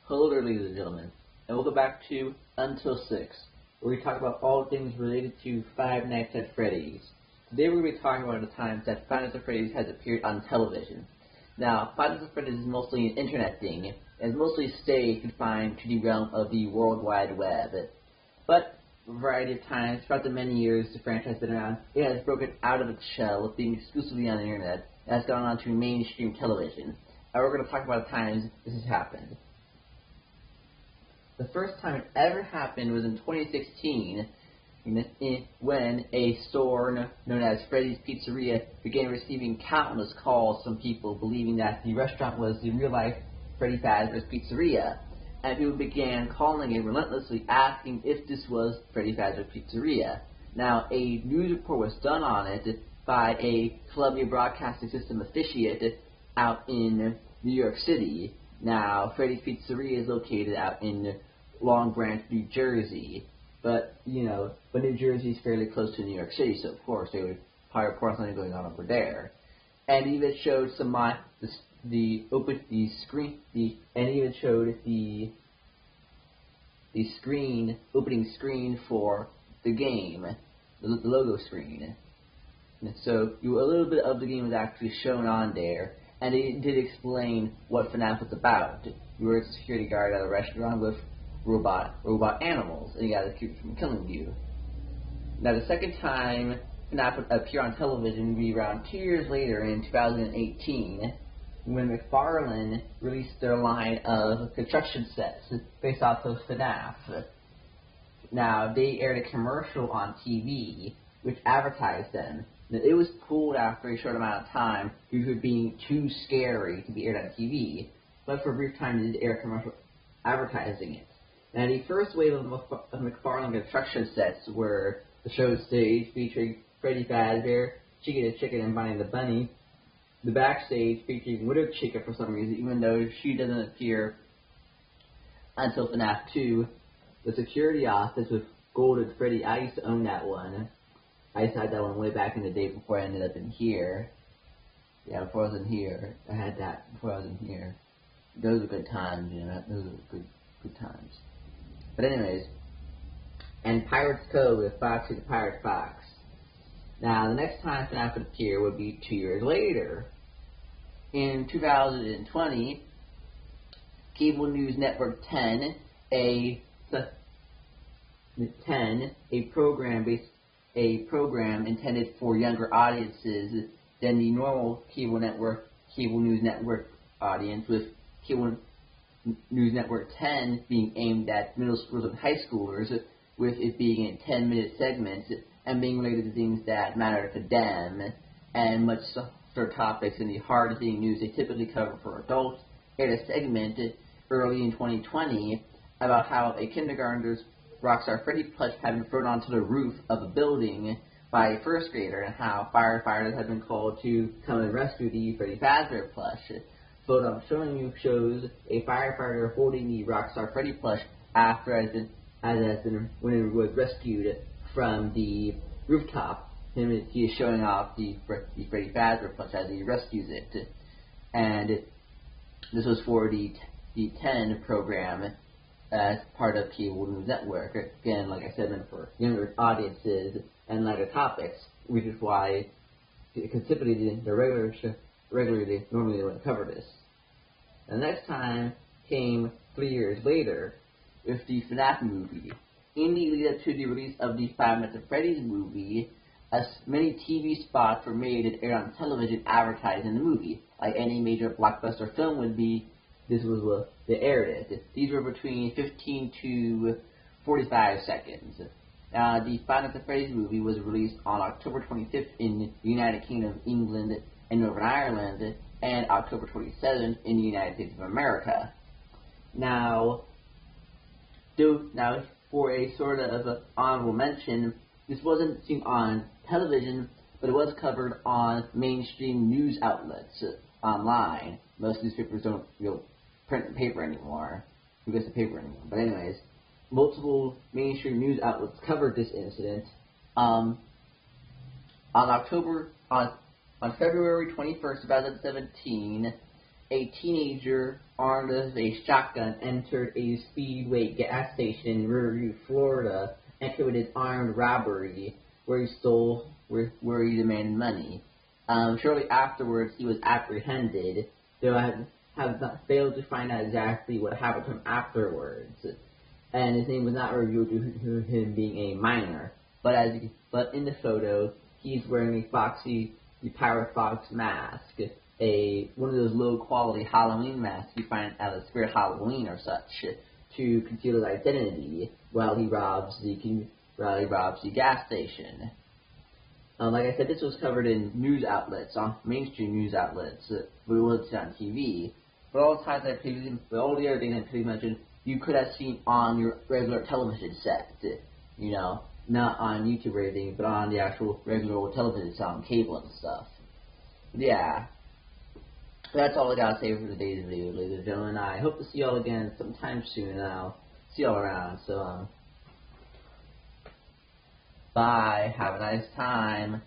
Hello there, ladies and gentlemen, and welcome back to Until 6, where we talk about all things related to Five Nights at Freddy's. Today we're going to be talking about the times that Five Nights at Freddy's has appeared on television. Now, Five Nights at Freddy's is mostly an internet thing, and is mostly confined to the realm of the World Wide Web. But, a variety of times, throughout the many years the franchise has been around, it has broken out of its shell of being exclusively on the internet, and has gone on to mainstream television. And we're going to talk about the times this has happened. The first time it ever happened was in 2016, when a store known as Freddy's Pizzeria began receiving countless calls from people believing that the restaurant was the real-life Freddy Fazbear's Pizzeria, and people began calling it relentlessly, asking if this was Freddy Fazbear's Pizzeria. Now, a news report was done on it by a Columbia Broadcasting System officiate out in New York City. Now, Freddy's Pizzeria is located out in Long Branch, New Jersey, but New Jersey is fairly close to New York City, so of course they would probably report something going on over there. And even showed the opening screen for the game, the logo screen. And so a little bit of the game was actually shown on there. And it did explain what FNAF was about. You were a security guard at a restaurant with robot animals, and you got to keep it from killing you. Now, the second time FNAF would appear on television would be around 2 years later in 2018, when McFarlane released their line of construction sets based off of FNAF. Now, they aired a commercial on TV which advertised them. It was pulled after a short amount of time due to it being too scary to be aired on TV, but for a brief time they did air a commercial advertising it. Now, the first wave of McFarlane construction sets were the show stage featuring Freddy Fazbear, Chicky the Chicken, and Bunny the Bunny, the backstage featuring Widow Chica for some reason, even though she doesn't appear until FNAF 2, the security office with Golden Freddy. I used to own that one. I used to have that one way back in the day before I ended up in here. Yeah, before I was in here. I had that before I was in here. Those were good times, those were good times. But anyways, and Pirate's Cove with Foxy the Pirate Fox. Now, the next time FNAF would appear would be 2 years later. In 2020, Cable News Network 10, a program intended for younger audiences than the normal cable news network audience, with Cable News Network 10 being aimed at middle schoolers and high schoolers, with it being in 10-minute segments and being related to things that matter to them, and much softer topics in the hard-hitting news they typically cover for adults. Aired a segment early in 2020 about how a kindergartner's Rockstar Freddy plush had been thrown onto the roof of a building by a first grader, and how firefighters had been called to come and rescue the Freddy Fazbear plush. Photo I'm showing you shows a firefighter holding the Rockstar Freddy plush after when it was rescued from the rooftop. He is showing off the Freddy Fazbear plush as he rescues it. And this was for the 10 program as part of Cable News Network. Again, like I said, meant for younger audiences and lighter topics, which is why, typically normally they wouldn't cover this. The next time came 3 years later with the FNAF movie. In the lead up to the release of the Five Nights at Freddy's movie, as many TV spots were made and aired on television advertising the movie. Like any major blockbuster film would be, this was what they aired it. These were between 15 to 45 seconds. The Five Nights at Freddy's movie was released on October 25th in the United Kingdom, England, and Northern Ireland, and October 27th in the United States of America. Now for a sort of honorable mention, this wasn't seen on television, but it was covered on mainstream news outlets online. Most newspapers don't print paper anymore. Who gets the paper anymore? But anyways, multiple mainstream news outlets covered this incident. On February 21st, 2017, a teenager armed with a shotgun, entered a Speedway gas station in Riverview, Florida, and committed armed robbery, where he demanded money. Shortly afterwards, he was apprehended, though I have not failed to find out exactly what happened to him afterwards. And his name was not revealed due to him being a minor. But in the photo, he's wearing a Pirate Fox mask, one of those low-quality Halloween masks you find at a Spirit Halloween or such, to conceal his identity while he robs the gas station. Like I said, this was covered in news outlets, on mainstream news outlets, but it wasn't on TV. But all the other things I previously mentioned, you could have seen on your regular television set, you know, not on YouTube or anything, but on the actual regular old television set on cable and stuff. But yeah, that's all I gotta say for today's video, ladies and gentlemen. I hope to see y'all again sometime soon, and I'll see y'all around. So, bye. Have a nice time.